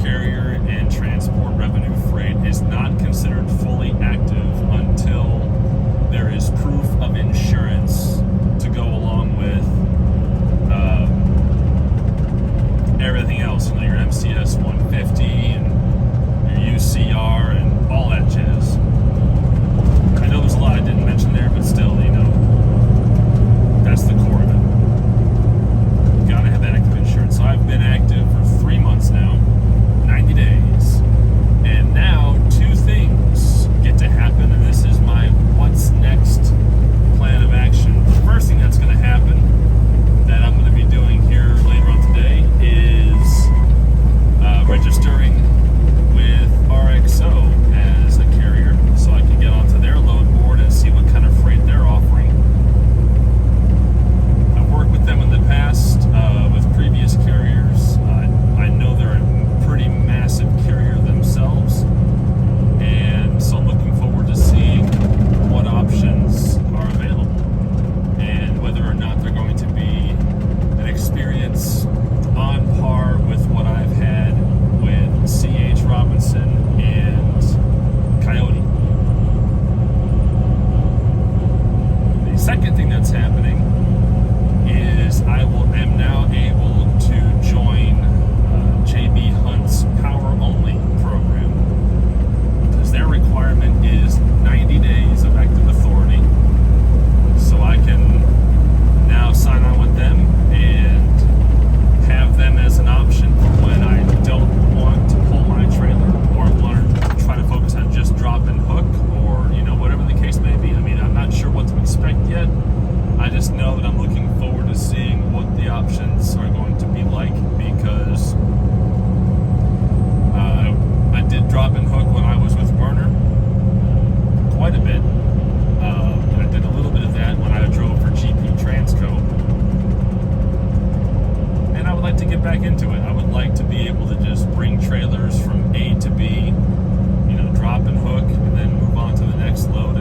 carrier and transport revenue freight is not considered fully active until there is proof of insurance to go along with everything else, your MCS 150 and your UCR and all that jazz. I know there's a lot I didn't mention there, but still, that's the core of it. Gotta have active insurance. So I've been active for 3 months now, 90 days, and now two things get to happen, and this is my what's next plan of action. The first thing that's going to happen that I'm going to be doing here later on today is registering with RXO as a carrier so I can get onto their load board and see what kind of freight they're offering. I've worked with them in the past with previous carriers. I know they're a pretty massive carrier themselves, and so I'm looking forward to seeing what options are available and whether or not they're going to be an experience on par with what I've had with C.H. Robinson and Coyote. The second thing that's happening is I am now able to join J.B. Hunt's Power Only program, because their requirement is 90 days of active authority. So I can now sign on with them and have them as an option for when I don't want to pull my trailer, or want to try to focus on just drop and hook, or whatever the case may be. I'm not sure what to expect yet. I just know that I'm looking forward to seeing what the options are going to be like, because I did drop and hook when I was with Werner quite a bit. And I did a little bit of that when I drove for GP Transco. And I would like to get back into it. I would like to be able to just bring trailers from A to B, drop and hook, and then move on to the next load.